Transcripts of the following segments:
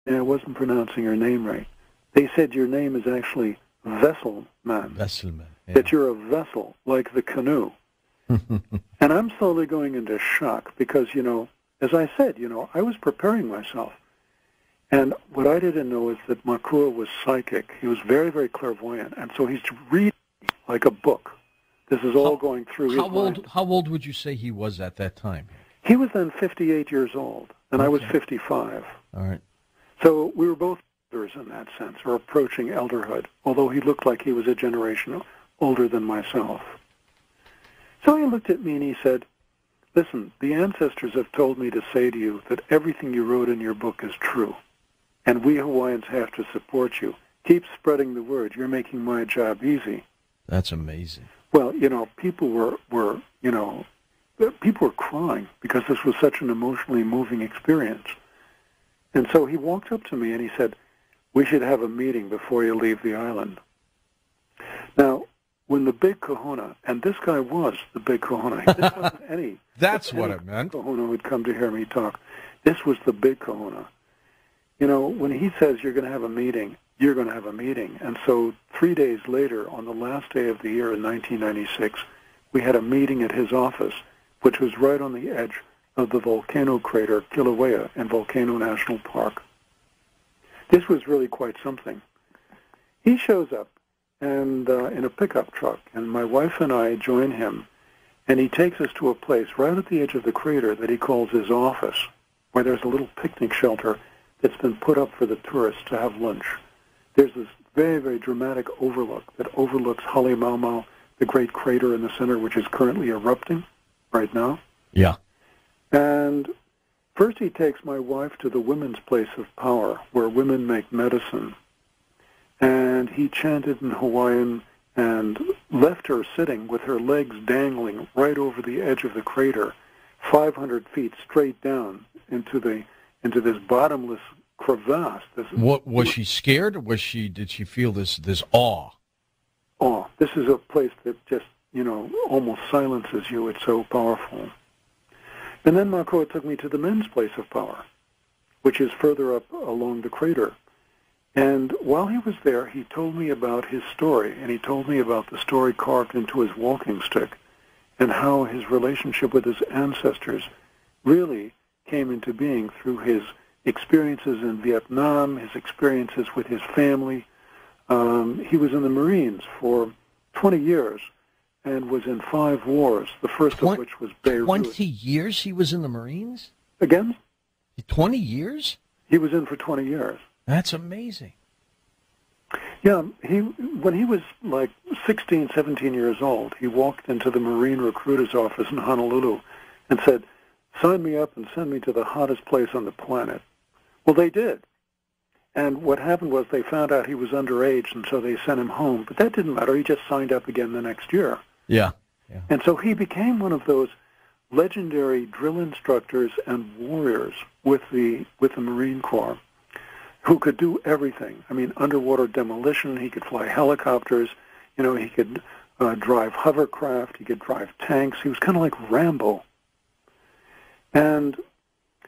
and I wasn't pronouncing her name right. They said your name is actually Vesselman. Vesselman. Yeah. That you're a vessel, like the canoe. And I'm slowly going into shock because, as I said, I was preparing myself. And what I didn't know is that Makua was psychic. He was very, very clairvoyant. And so he's reading like a book. This is all going through his mind. How old would you say he was at that time? He was then 58 years old, and I was 55. All right. So we were both elders in that sense, or approaching elderhood, although he looked like he was a generation older than myself. So he looked at me and he said, listen, the ancestors have told me to say to you that everything you wrote in your book is true, and we Hawaiians have to support you. Keep spreading the word. You're making my job easy. That's amazing. Well, people were crying because this was such an emotionally moving experience. And so he walked up to me and he said, we should have a meeting before you leave the island. Now, when the big kahuna, and this guy was the big kahuna. This wasn't any. That's what it meant. Kahuna would come to hear me talk. This was the big kahuna. When he says you're going to have a meeting, you're going to have a meeting. And so 3 days later, on the last day of the year in 1996, we had a meeting at his office, which was right on the edge of the volcano crater Kilauea in Volcano National Park. This was really quite something. He shows up and in a pickup truck, and my wife and I join him, and he takes us to a place right at the edge of the crater that he calls his office, where there's a little picnic shelter that's been put up for the tourists to have lunch. There's this very, very dramatic overlook that overlooks Halemaumau, the great crater in the center, which is currently erupting right now. Yeah. And first he takes my wife to the women's place of power, where women make medicine. And he chanted in Hawaiian and left her sitting with her legs dangling right over the edge of the crater, 500 feet straight down into this bottomless crevasse. What was she scared, or did she feel this awe? Awe. This is a place that just almost silences you. It's so powerful. And then Makua took me to the men's place of power, which is further up along the crater. And while he was there, he told me about his story, and he told me about the story carved into his walking stick and how his relationship with his ancestors really came into being through his experiences in Vietnam, his experiences with his family. He was in the Marines for 20 years and was in 5 wars, the first of which was Beirut. 20 years he was in the Marines? Again? 20 years? He was in for 20 years. That's amazing. Yeah, when he was like 16, 17 years old, he walked into the Marine recruiter's office in Honolulu and said, sign me up and send me to the hottest place on the planet. Well, they did. And what happened was they found out he was underage, and so they sent him home. But that didn't matter. He just signed up again the next year. Yeah. And so he became one of those legendary drill instructors and warriors with the Marine Corps, who could do everything. I mean, underwater demolition, he could fly helicopters, he could drive hovercraft, he could drive tanks. He was kind of like Rambo. And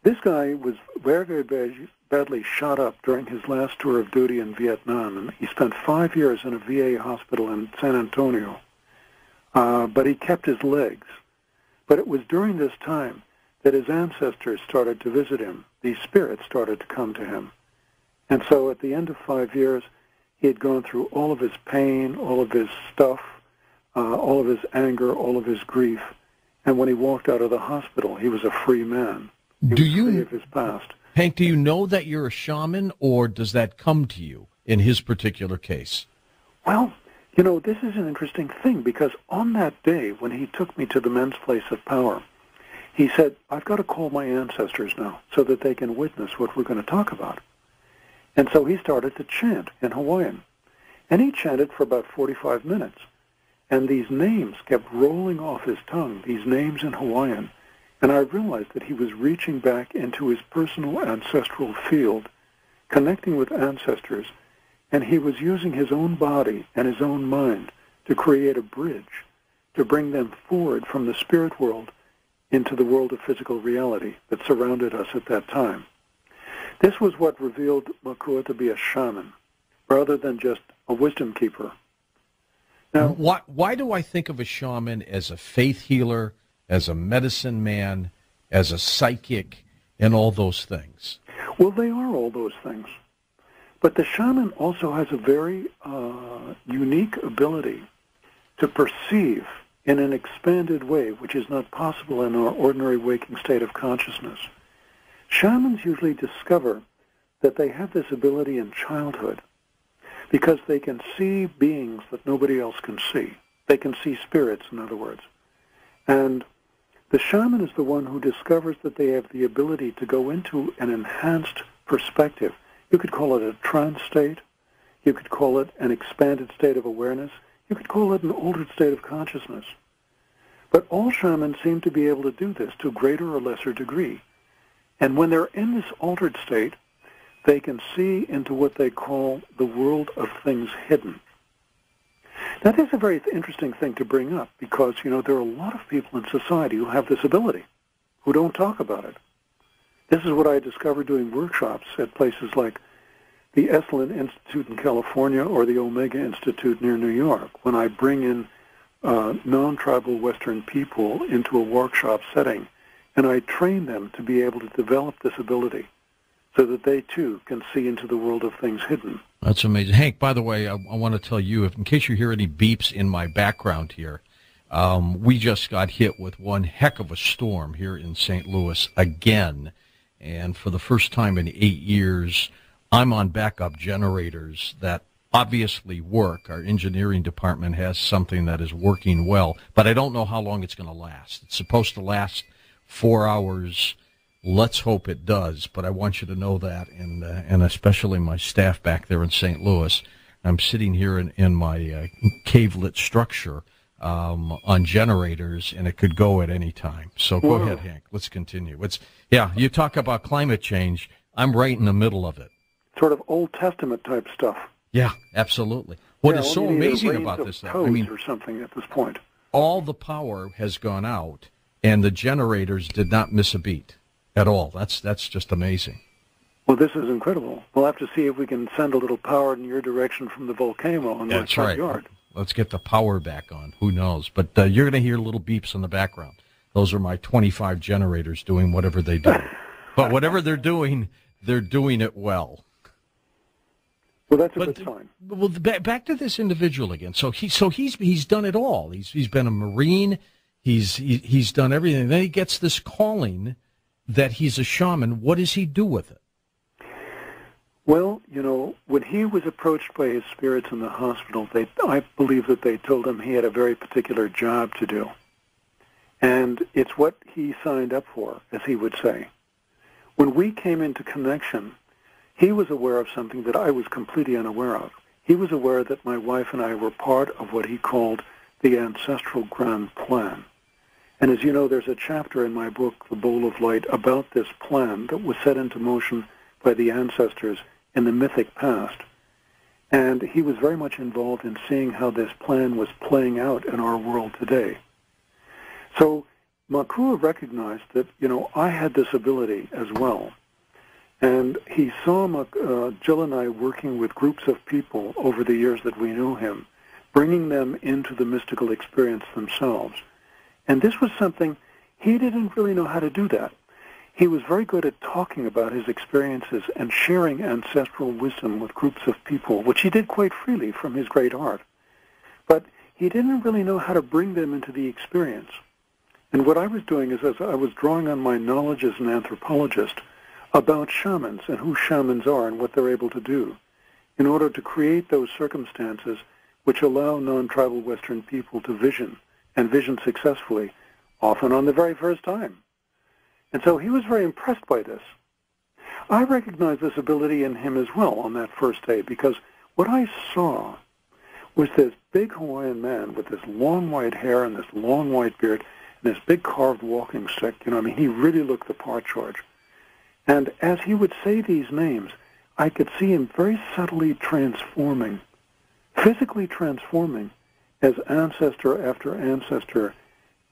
this guy was very, very badly shot up during his last tour of duty in Vietnam, and he spent 5 years in a VA hospital in San Antonio. But he kept his legs. But it was during this time that his ancestors started to visit him. These spirits started to come to him. And so at the end of 5 years, he had gone through all of his pain, all of his stuff, all of his anger, all of his grief. And when he walked out of the hospital, he was a free man. He was free of his past. Hank, do you know that you're a shaman, or does that come to you in his particular case? Well, this is an interesting thing, because on that day when he took me to the men's place of power, he said, I've got to call my ancestors now so that they can witness what we're going to talk about. And so he started to chant in Hawaiian. And he chanted for about 45 minutes. And these names kept rolling off his tongue, these names in Hawaiian. And I realized that he was reaching back into his personal ancestral field, connecting with ancestors, and he was using his own body and his own mind to create a bridge, to bring them forward from the spirit world into the world of physical reality that surrounded us at that time. This was what revealed Makua to be a shaman, rather than just a wisdom keeper. Now, why do I think of a shaman as a faith healer, as a medicine man, as a psychic, and all those things? Well, they are all those things. But the shaman also has a very unique ability to perceive in an expanded way, which is not possible in our ordinary waking state of consciousness. Shamans usually discover that they have this ability in childhood because they can see beings that nobody else can see. They can see spirits, in other words. And the shaman is the one who discovers that they have the ability to go into an enhanced perspective. You could call it a trance state. You could call it an expanded state of awareness. You could call it an altered state of consciousness. But all shamans seem to be able to do this to a greater or lesser degree. And when they're in this altered state, they can see into what they call the world of things hidden. Now, this is a very interesting thing to bring up because, there are a lot of people in society who have this ability, who don't talk about it. This is what I discovered doing workshops at places like the Esalen Institute in California or the Omega Institute near New York, when I bring in non-tribal Western people into a workshop setting, and I train them to be able to develop this ability so that they, too, can see into the world of things hidden. That's amazing. Hank, by the way, I want to tell you, in case you hear any beeps in my background here, we just got hit with one heck of a storm here in St. Louis again. And for the first time in 8 years, I'm on backup generators that obviously work. Our engineering department has something that is working well, but I don't know how long it's going to last. It's supposed to last 4 hours. Let's hope it does, but I want you to know that, and especially my staff back there in St. Louis. I'm sitting here in my cave-lit structure on generators, and it could go at any time. So go ahead, Hank. Let's continue. You talk about climate change. I'm right in the middle of it. Sort of Old Testament type stuff. Yeah, absolutely. What is so amazing about this, though, or something at this point. All the power has gone out, and the generators did not miss a beat at all. That's just amazing. Well, this is incredible. We'll have to see if we can send a little power in your direction from the volcano in my front yard. Let's get the power back on. Who knows? But you're going to hear little beeps in the background. Those are my 25 generators doing whatever they do. But whatever they're doing it well. Well, that's a good sign. Well, back to this individual again. So he's done it all. He's been a Marine. He's done everything. Then he gets this calling that he's a shaman. What does he do with it? Well, when he was approached by his spirits in the hospital, I believe that they told him he had a very particular job to do. And it's what he signed up for, as he would say. When we came into connection, he was aware of something that I was completely unaware of. He was aware that my wife and I were part of what he called the ancestral grand plan. And as you know, there's a chapter in my book, The Bowl of Light, about this plan that was set into motion by the ancestors in the mythic past. And he was very much involved in seeing how this plan was playing out in our world today. So Makua recognized that, I had this ability as well. And he saw Jill and I working with groups of people over the years that we knew him, bringing them into the mystical experience themselves. And this was something, he didn't really know how to do that. He was very good at talking about his experiences and sharing ancestral wisdom with groups of people, which he did quite freely from his great art. But he didn't really know how to bring them into the experience. And what I was doing is I was drawing on my knowledge as an anthropologist about shamans and who shamans are and what they're able to do in order to create those circumstances which allow non-tribal Western people to vision, and vision successfully, often on the very first time. And so he was very impressed by this. I recognized this ability in him as well on that first day, because what I saw was this big Hawaiian man with this long white hair and this long white beard and this big carved walking stick. He really looked the part, George. And as he would say these names, I could see him very subtly transforming, physically transforming, as ancestor after ancestor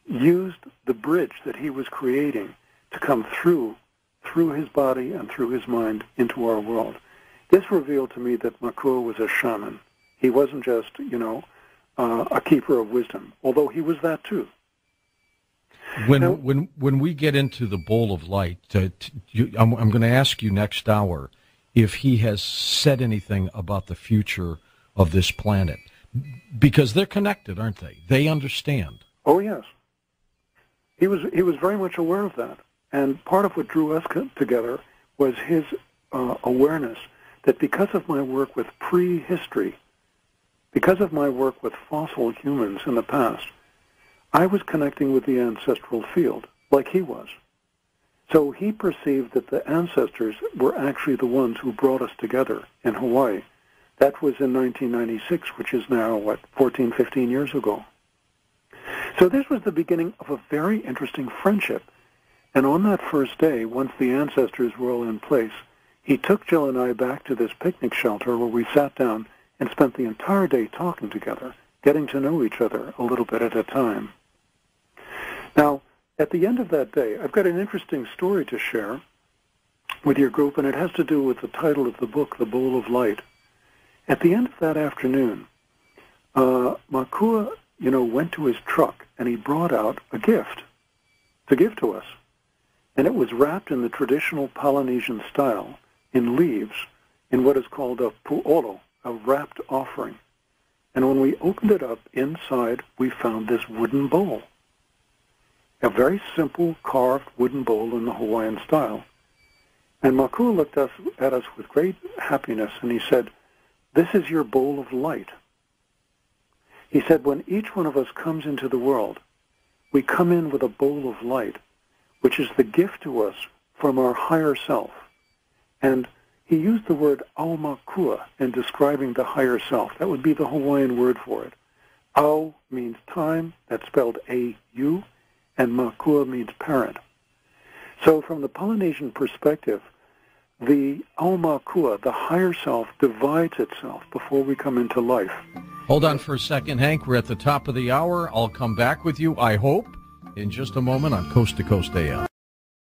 used the bridge that he was creating to come through through his body and through his mind into our world. This revealed to me that Makua was a shaman. He wasn't just, a keeper of wisdom, although he was that too. When we get into the bowl of light, I'm going to ask you next hour if he has said anything about the future of this planet, because they're connected, aren't they? They understand. Oh yes, he was very much aware of that, and part of what drew us together was his awareness that because of my work with prehistory, because of my work with fossil humans in the past, I was connecting with the ancestral field, like he was. So he perceived that the ancestors were actually the ones who brought us together in Hawaii. That was in 1996, which is now, 14, 15 years ago. So this was the beginning of a very interesting friendship. And on that first day, once the ancestors were all in place, he took Jill and I back to this picnic shelter where we sat down and spent the entire day talking together, getting to know each other a little bit at a time. Now, at the end of that day, I've got an interesting story to share with your group, and it has to do with the title of the book, The Bowl of Light. At the end of that afternoon, Makua, went to his truck, and he brought out a gift to give to us. And it was wrapped in the traditional Polynesian style in leaves in what is called a pu'olo, a wrapped offering. And when we opened it up, inside we found this wooden bowl. A very simple carved wooden bowl in the Hawaiian style. And Makua looked at us with great happiness, and he said, "This is your bowl of light." He said, when each one of us comes into the world, we come in with a bowl of light, which is the gift to us from our higher self. And he used the word aumakua in describing the higher self. That would be the Hawaiian word for it. Au means time, that's spelled A-U, and makua means parent. So from the Polynesian perspective, the aumakua, the higher self, divides itself before we come into life. Hold on for a second, Hank. We're at the top of the hour. I'll come back with you, I hope, in just a moment on Coast to Coast AM.